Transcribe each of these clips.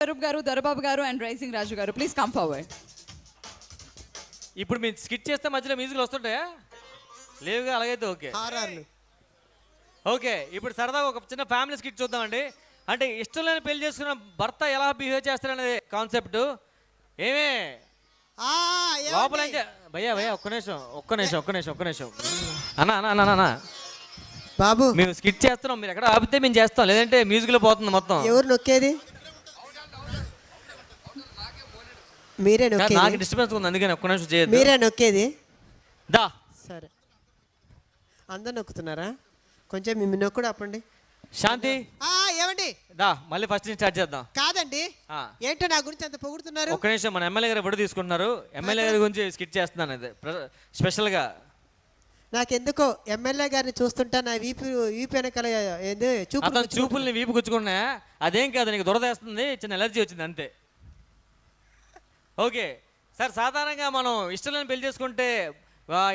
స్వరూప్ గారు, దొరబాబు గారు and raising రాజు గారు, ప్లీజ్ కమ్ ఫార్వర్డ్. ఇప్పుడు మీరు స్కిట్ చేస్తే మధ్యలో మ్యూజిక్లు వస్తుంటాయా? లేవుగా, అలాగైతే ఓకే. ఓకే, ఇప్పుడు సరదాగా ఒక చిన్న ఫ్యామిలీ స్కిట్ చూద్దామండి. అంటే ఇష్టం లేని పెళ్లి చేసుకున్న భర్త ఎలా బిహేవ్ చేస్తారనేది కాన్సెప్ట్. ఏమే లోపల భయ్యా ఒక్క నిమిషం అన్నా బాబు, మేము స్కిట్ చేస్తున్నాం, మీరు ఎక్కడ ఆపితే మేము చేస్తాం, లేదంటే మ్యూజిక్ లో పోతుంది మొత్తం. ఎవరు నొక్కేది? మీరే నొక్కేది. నాకు డిస్టర్బెన్స్ ఉంది, అందుకని ఒక్క నిమిషం చేయదు. మీరే నొక్కేది. దా సరే, అందరు నొక్కుతున్నారా? కొంచెం మీ నొక్కుడు ఆపండి. శాంతి ఏమండి, దా మళ్ళీ ఫస్ట్ నుంచి స్టార్ట్ చేద్దాం. కాదండి, ఏంటో నా గురించి అంత పొగుడుతున్నారు. ఒక్క నిమిషం, మన ఎమ్మెల్యే గారు విడ తీసుకుంటున్నారు. ఎమ్మెల్యే గారి గురించి స్కిట్ చేస్తున్నాను, ఇది స్పెషల్ గా. నాకెందుకో ఎమ్మెల్యే గారిని చూస్తుంటా నా వీపు వెనకాల చూపుల్ని వీపు గుచ్చుకున్నా. అదేం కాదు, నీకు దురదేస్తుంది, చిన్న ఎలర్జీ వచ్చింది అంతే. ఓకే సార్, సాధారణంగా మనం ఇష్టం లేని పెళ్లి చేసుకుంటే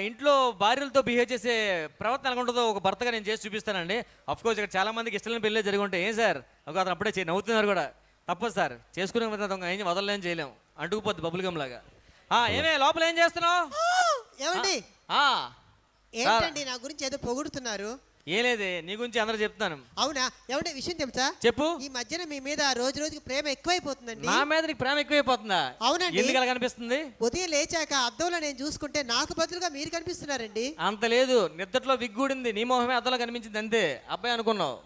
ఇంట్లో భార్యలతో బిహేవ్ చేసే ప్రవర్తన ఎలా ఉంటుందో ఒక భర్తగా నేను చేసి చూపిస్తానండి. అఫ్కోర్స్ ఇక్కడ చాలా మందికి ఇష్టం లేని పెళ్ళే జరిగి ఉంటాయి. ఏం సార్, ఒక అతను అప్పుడే నవ్వుతున్నారు కూడా. తప్పదు సార్, చేసుకునే ఏం వదలలేం చేయలేం, అంటుకుపోద్ది బబుల్ గమ్ లాగా. ఏమే లోపల ఏం చేస్తున్నావు? ఏమండి, ఏంటండి నా గురించి ఏదో పొగుడుతున్నారు? ఏం లేదే, నీ గురించి అందరూ చెప్తాను. అవునా? ఏమంటే విషయం తెలుసా? చెప్పు. ఈ మధ్యన మీ మీద రోజు రోజుకి ప్రేమ ఎక్కువైపోతుందండి. నా మీద నీకు ప్రేమ ఎక్కువైపోతుందా? అవునండి. ఎందుకు అలా కనిపిస్తుంది? ఉదయం లేచాక అద్దంలో నేను చూసుకుంటే నాకు బదులుగా మీరు కనిపిస్తున్నారండి. అంత లేదు, నిద్రలో విగ్గుడింది, నీ మొహమే అద్దంలో కనిపించింది అంతే. అబ్బాయి అనుకున్నావు.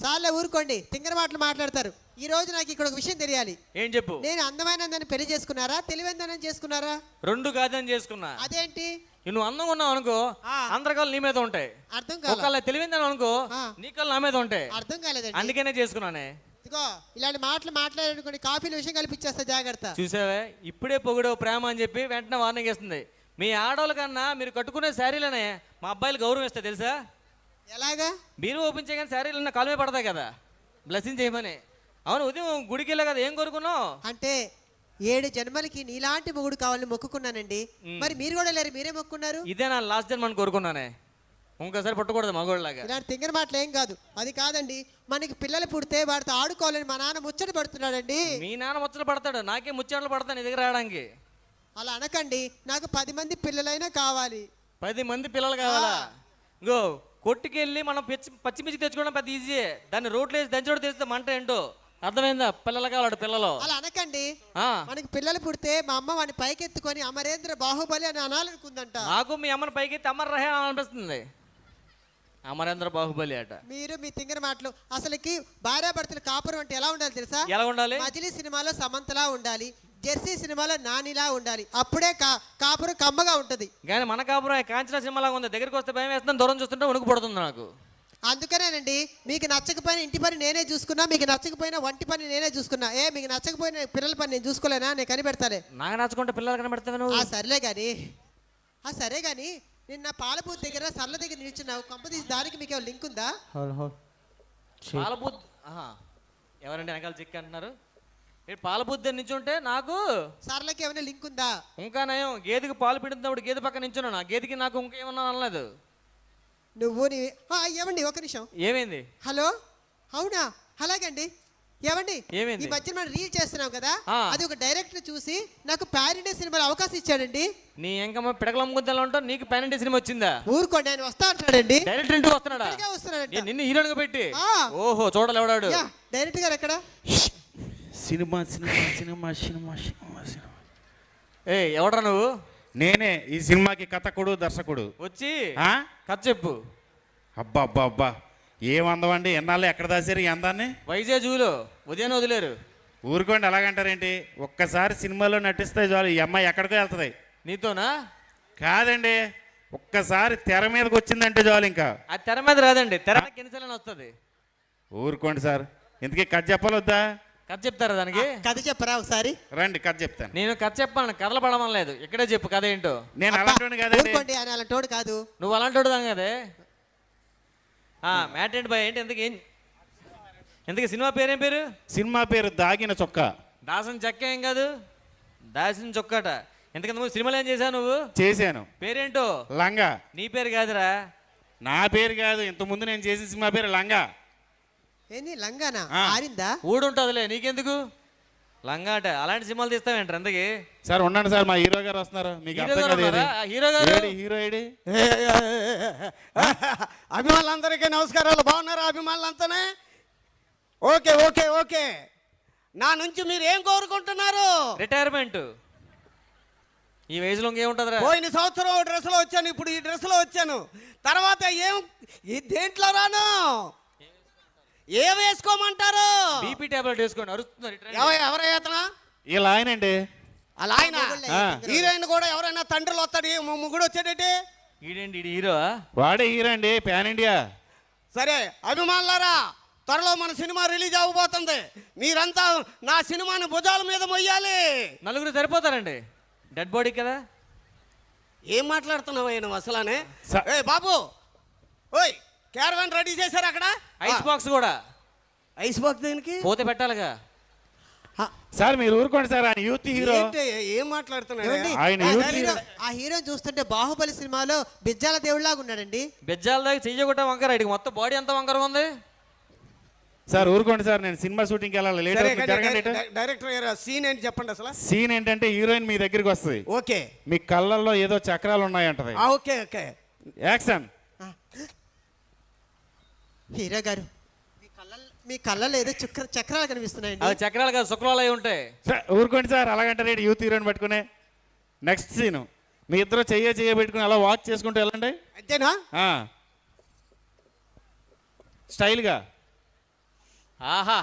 సార్లే ఊరుకోండి, తింగర మాటలు మాట్లాడతారు. ఈ రోజు నాకు ఇక్కడ ఒక విషయం తెలియాలి. ఏం చెప్పు. నేను అందమైన పెళ్లి చేసుకున్నారా, తెలివైందని చేసుకున్నారా? రెండు కాదని చేసుకున్నా. అదేంటి? నువ్వు అందంగా ఉన్నావు అనుకో, అందరి కళ్ళు నీ మీద ఉంటాయి. అర్థం కాదు. ఒకళ్ళ తెలివిందని అనుకో, నీ కళ్ళు నా మీద ఉంటాయి. అర్థం కాలేదండి, అందుకనే చేసుకున్నానే. ఇదిగో ఇలాంటి మాటలు మాట్లాడుకోండి, కాఫీలు విషయం కల్పించేస్తా, జాగ్రత్త. చూసావే, ఇప్పుడే పొగిడో ప్రేమ అని చెప్పి వెంటనే వార్నింగ్ ఇస్తుంది. మీ ఆడవాళ్ళ కన్నా మీరు కట్టుకునే శారీలనే మా అబ్బాయిలు గౌరవం ఇస్తాయి తెలుసా? ఎలాగా? మీరు ఓపెన్ చేయగానే శారీలు కాలు మీద పడతాయి కదా, బ్లెస్సింగ్ చేయమని. అవును, ఉదయం గుడికి వెళ్ళా కదా, ఏం కోరుకున్నావు? అంటే 7 జన్మలకి నీలాంటి మొగుడు కావాలని మొక్కుకున్నానండి. మరి మీరు కూడా లేరు, మీరే మొక్కున్నారు. ఇదే నా లాస్ట్ జన్మ అని కోరుకున్నానే, ఇంకోసారి పట్టకూడదు మగోళ్ళలాగా. ఇలాంటి తింగర మాటలు ఏం కాదు. అది కాదండి, మనకి పిల్లలు పుడితే వాడితో ఆడుకోవాలని మా నాన్న ముచ్చట పడుతున్నాడండి. మీ నాన్న ముచ్చట పడతాడు, నాకే ముచ్చట్లు పడతాను నీ దగ్గర రావడానికి. అలా అనకండి, నాకు 10 మంది పిల్లలైనా కావాలి. 10 మంది పిల్లలు కావాలా? గో కొట్టుకెళ్ళి మనం పచ్చిమిర్చి తెచ్చుకోవడం పెద్ద ఈజీ, దాన్ని రోడ్లు వేసి దంచోడు తెస్తే మంట ఏంటో అర్థమైందా? పిల్లలు కావాడు పిల్లలు. అలా అనకండి, మనకి పిల్లలు పుడితే మా అమ్మ వాడిని పైకెత్తుకొని అమరేంద్ర బాహుబలి అని అనాలనుకుందంట. నాకు మీ అమ్మని పైకెత్తి అమర్ రహే అనిపిస్తుంది. అమరేంద్ర బాహుబలి అట. మీరు మీ తింగర మాటలు. అసలుకి భార్యాభర్తలు కాపురం అంటే ఎలా ఉండాలి తెలుసా? ఎలా ఉండాలి? మజిలీ సినిమాలో సమంతలా ఉండాలి, జెర్సీ సినిమాలో నానిలా ఉండాలి, అప్పుడే కాపురం కమ్మగా ఉంటది. కానీ మన కాపురం కాంచనా సినిమాలాగా ఉంది, దగ్గరికి వస్తే భయం వేస్తుంది, దూరం చూస్తుంటే వణుకు పడుతుంది నాకు. అందుకనేనండి, మీకు నచ్చకపోయిన ఇంటి పని నేనే చూసుకున్నా, మీకు నచ్చకపోయినా వంటి పని నేనే చూసుకున్నా. మీకు నచ్చకపోయిన పిల్లల పని నేను చూసుకోలేనా? నేను కనిపెడతాలే. నాకు నచ్చకుంటే పిల్లలు కనిపెడతాను. సరే కానీ నిన్న పాలబూత్ దగ్గర సర్ల దగ్గర నిల్చున్నావు, కంపెనీ దానికి మీకు లింక్ ఉందా? పాలబూత్ ఎవరండి వెనకాల చిక్ అంటున్నారు? పాలబూత్ దగ్గర నించుంటే నాకు సర్లకి ఏమైనా లింక్ ఉందా? ఇంకా నయం, గేదెకి పాలు పిండుతున్నప్పుడు గేదె పక్కన నించున్నా, గేదెకి నాకు ఇంకేమన్నా అనలేదు. నువ్వు ఏమండి ఒక నిమిషం. ఏమైంది? హలో, అవునా? అలాగండి. ఏమండి, ఏమైంది? ఈ మధ్య మనం రీల్ చేస్తున్నాం కదా, అది ఒక డైరెక్టర్ చూసి నాకు పాన్ ఇండియా సినిమాలో అవకాశం ఇచ్చాడండి. నీ ఎంకమ్మ పిడకల ముద్దలో ఉంటావు, నీకు పాన్ ఇండియా సినిమా వచ్చిందా? ఊరుకోండి, ఆయన వస్తా అంటాడండి. డైరెక్టర్ ఇంటికి వస్తున్నాడా? వస్తున్నాడండి. నిన్ను హీరోగా పెట్టి. ఓహో, చూడాలి ఎవడాడు? డైరెక్టర్ గారు ఎక్కడ? Cinema cinema cinema cinema cinema cinema. ఎవడ్రా నువ్వు? నేనే ఈ సినిమాకి కథకుడు, దర్శకుడు. వచ్చి కథ చెప్పు. అబ్బా అబ్బా అబ్బా, ఏమందమండి, ఎన్నాళ్ళు ఎక్కడ దాచారు ఈ అందాన్ని? వైజాగ్ జూలో ఉదయం వదిలేరు. ఊరుకోండి, అలాగంటారేంటి? ఒక్కసారి సినిమాలో నటిస్తే చాలు, ఈ అమ్మాయి ఎక్కడికో వెళ్తుంది. నీతోనా? కాదండి, ఒక్కసారి తెర మీదకి వచ్చిందంటే చాలు. ఇంకా అది తెర మీద రాదండి, తెర మీద కింద వస్తుంది. ఊరుకోండి సార్, ఇంతకీ కథ చెప్పాలొద్దా? కథ చెప్తారా దానికి? కథ చెప్పరా ఒకసారి? రండి కథ చెప్తాను. నేను కథ చెప్పాను, కథలు పడమని లేదు, ఇక్కడే చెప్పు కథ ఏంటో. నేను అలాంటి ఊరుకోండి, ఆయన అలాంటోడు కాదు. నువ్వు అలాంటోడు దాని కదే. మ్యాట్ ఏంటి బాయ్, ఏంటి ఎందుకు సినిమా పేరేం పేరు? సినిమా పేరు దాగిన చొక్కా. దాసిన చెక్క ఏం కాదు, దాసిన చొక్కట. ఎందుకంత ముందు సినిమాలు ఏం చేశావు నువ్వు? చేశాను. పేరేంటో? లంగా. నీ పేరు కాదురా. నా పేరు కాదు, ఇంతకుముందు నేను చేసిన సినిమా పేరు లంగా. ఏంది లంగానా? ఆరిందా? ఊడుంటుందిలే, నీకెందుకు? లంగాట అలాంటి సినిమాలు తీస్తావేంటి అందుకే సార్ ఉండండి సార్, మా హీరో గారు వస్తున్నారు. మీకు హీరో అర్థం గారు కాదు ఏది? ఉన్నారా? హీరో గారు హీరో ఏడి? అభిమానులందరికీ నమస్కారాలు. బాగున్నారా అభిమానులంతానే? Okay okay okay. నా నుంచి మీరు ఏం కోరుకుంటున్నారు? రిటైర్మెంట్. ఈ వయసులో ఇంకేముంటుందిరా? పోయిన సంవత్సరం ఓ డ్రెస్లో వచ్చాను, ఇప్పుడు ఈ డ్రెస్లో వచ్చాను. తర్వాత దేంట్లో రాను? ఏం వేసుకోమంటారు? బీపీ టాబ్లెట్ వేసుకోండి, అరుస్తున్నారు. ఎవరయ్యా అతను? ఇలా ఆయనండి. అలా ఆయన హీరోయిన్ కూడా ఎవరైనా తండ్రులు వస్తాడు, ముగ్గుడు వచ్చాడేటి? ఈడేంటి ఈడు హీరో? వాడే హీరో అండి, పాన్ ఇండియా. సరే అభిమానులారా, త్వరలో మన సినిమా రిలీజ్ అవ్వబోతుంది. మీరంతా నా సినిమాని భుజాల మీద మొయ్యాలి. నలుగురు సరిపోతారండి, డెడ్ బాడీ కదా. ఏం మాట్లాడుతున్నావు ఆయన అసలానే? స- ఏ బాబు, ఓయ్ క్యారవాన్ రెడీ చేశారు అక్కడ? ఐస్ బాక్స్ కూడా ఐస్ బాక్స్ దేనికి? పోతే పెట్టాలిగా. సార్ మీరు ఊరుకోండి సార్, ఆయన యూత్ హీరో. ఏంటి, ఏం మాట్లాడుతున్నాడు? ఏమండి? ఆయన ఆ యూత్ హీరో- హీరో. ఆ హీరోని చూస్తుంటే బాహుబలి సినిమాలో బిజ్జాల దేవుడిలాగా ఉన్నాడండి. బెజ్జాల దాకా చెయ్యకుండా వంకర, ఇడికి మొత్తం బాడీ అంతా వంకర ఉంది. సార్ ఊరుకోండి సార్, నేను సినిమా షూటింగ్కి వెళ్ళాలి, లేట్ సరే, అవుతుంది, జరగండి ఇటు. డైరెక్టర్ గారు సీన్ ఏంటి చెప్పండి అసలు. సీన్ ఏంటంటే హీరోయిన్ మీ దగ్గరికి వస్తుంది, ఓకే మీ కళ్ళల్లో ఏదో చక్రాలు ఉన్నాయంటది. Okay okay. యాక్షన్. హీరో గారు, మీ కళ్ళలో ఏదో చక్రాలు కనిపిస్తున్నాయండి. అవి చక్రాలు కాదు, శుక్రాలు అయి ఉంటాయి. సార్ ఊరుకోండి సార్, అలాగంటారు యూత్ హీరోయిన్ పట్టుకునే. నెక్స్ట్ సీన్ మీ ఇద్దరు చెయ్య పెట్టుకుని అలా వాక్ చేసుకుంటూ వెళ్ళండి. అంతేనా? స్టైల్గా. ఆహా,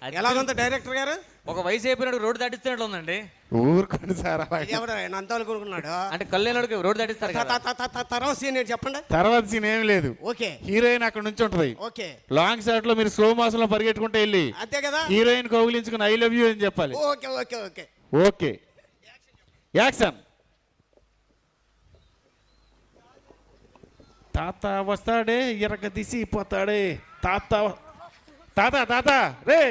అది ఎలాగుంది డైరెక్టర్ గారు? ఒక వయసు అయిపోయినాడు రోడ్డు దాటిస్తున్నట్లు ఉందండి. ఊరుకోండి సార్ అలాగే. ఎవడు ఆయన అంత అనుకున్నాడు? అంటే కళ్ళేనాడు రోడ్డు దాటిస్తారు కదా. తర్వాత సీన్ ఏంటి చెప్పండి. తర్వాత సీన్ ఏమి లేదు, ఓకే హీరోయిన్ అక్కడ నుంచి ఉంటది. ఓకే లాంగ్ షాట్ లో మీరు స్లో మోషన్ లో పరిగెట్టుకుంటూ వెళ్ళి అంతే కదా? హీరోయిన్ కౌగిలించుకుని ఐ లవ్ యూ అని చెప్పాలి. Okay okay okay. Okay action. తాత వస్తాడే ఎరగ తీసిపోతాడే, తాత తాత తాత రే.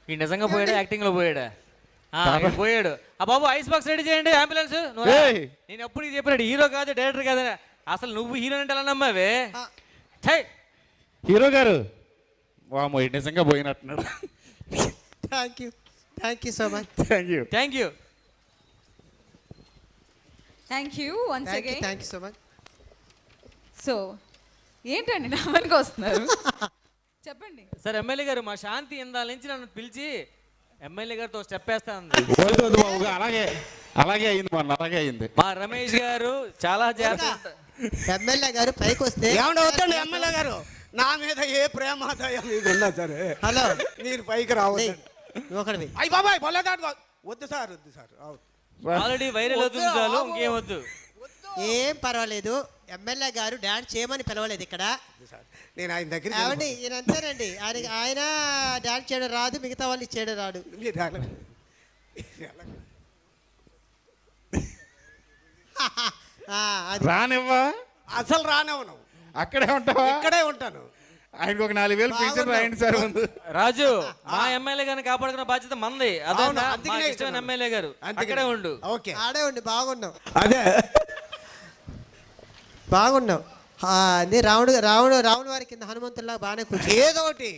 ఈ నిజంగా పోయాడా, యాక్టింగ్ లో పోయాడా? ఈడు పోయాడు. ఆ బాబు ఐస్ బాక్స్ రెడీ చేయండి, అంబులెన్స్. ఏయ్. నేను ఎప్పుడు నీకు చెప్పాడు హీరో కాదు డైరెక్టర్ కాదు. అసలు నువ్వు హీరో అంటే ఎలా నమ్మావే? ఛై! హీరో గారు వామో నిజంగా పోయినట్టున్నాడు. Thank you so much. Thank you. Thank you. Thank you once again. Thank you so much. So ఏంటండి నా వెనక వస్తున్నారు? చెప్పండి. సార్ ఎమ్మెల్యే గారు, మా శాంతి ఇందాల నుంచి నన్ను పిలిచి ఎమ్మెల్యే గారితో స్టెప్ వేస్తా ఉంది. వద్దు వద్దు బాబుగా, అలాగే అలాగే అయింది, మొన్న అలాగే అయింది. మా రమేష్ గారు చాలా జాగ్రత్త. ఎమ్మెల్యే గారు పైకి వస్తే ఏమన్నా వద్దండి ఎమ్మెల్యే గారు, నా మీద ఏ ప్రేమాదయం మీకు ఉన్నా సరే హలో మీరు పైకి రావద్దు. ఒకటి అయ్యి బాబాయ్ బొల్లదాడు వద్దు సార్, వద్దు సార్. ఆల్రెడీ వైరల్ అవుతుంది చాలు, ఇంకేం వద్దు. ఏం పర్వాలేదు, ఎమ్మెల్యే గారు డాన్స్ చేయమని పిలవలేదు ఇక్కడ. నేను ఆయన దగ్గర ఏమండి ఈయన అంతేనండి, ఆయన డాన్స్ చేయడం రాదు, మిగతా వాళ్ళు చేయడం రాడు. అది రానివ్వా, అసలు రానివ్వను, అక్కడే ఉంటావా? ఇక్కడే ఉంటాను. ఆయనకు ఒక 4,000 పెన్షన్ రాయండి సార్ ముందు. రాజు, మా ఎమ్మెల్యే గారిని కాపాడుకున్న బాధ్యత మంది. అదే అవును, అందుకనే ఇష్టమైన ఎమ్మెల్యే గారు అందుకనే. అక్కడే ఉండు. ఓకే ఆడే ఉండి బాగున్నావు, అదే బాగున్నావు. అది రావణ వారి కింద హనుమంతుల్లా బాగానే కూర్చో. ఏదో ఒకటి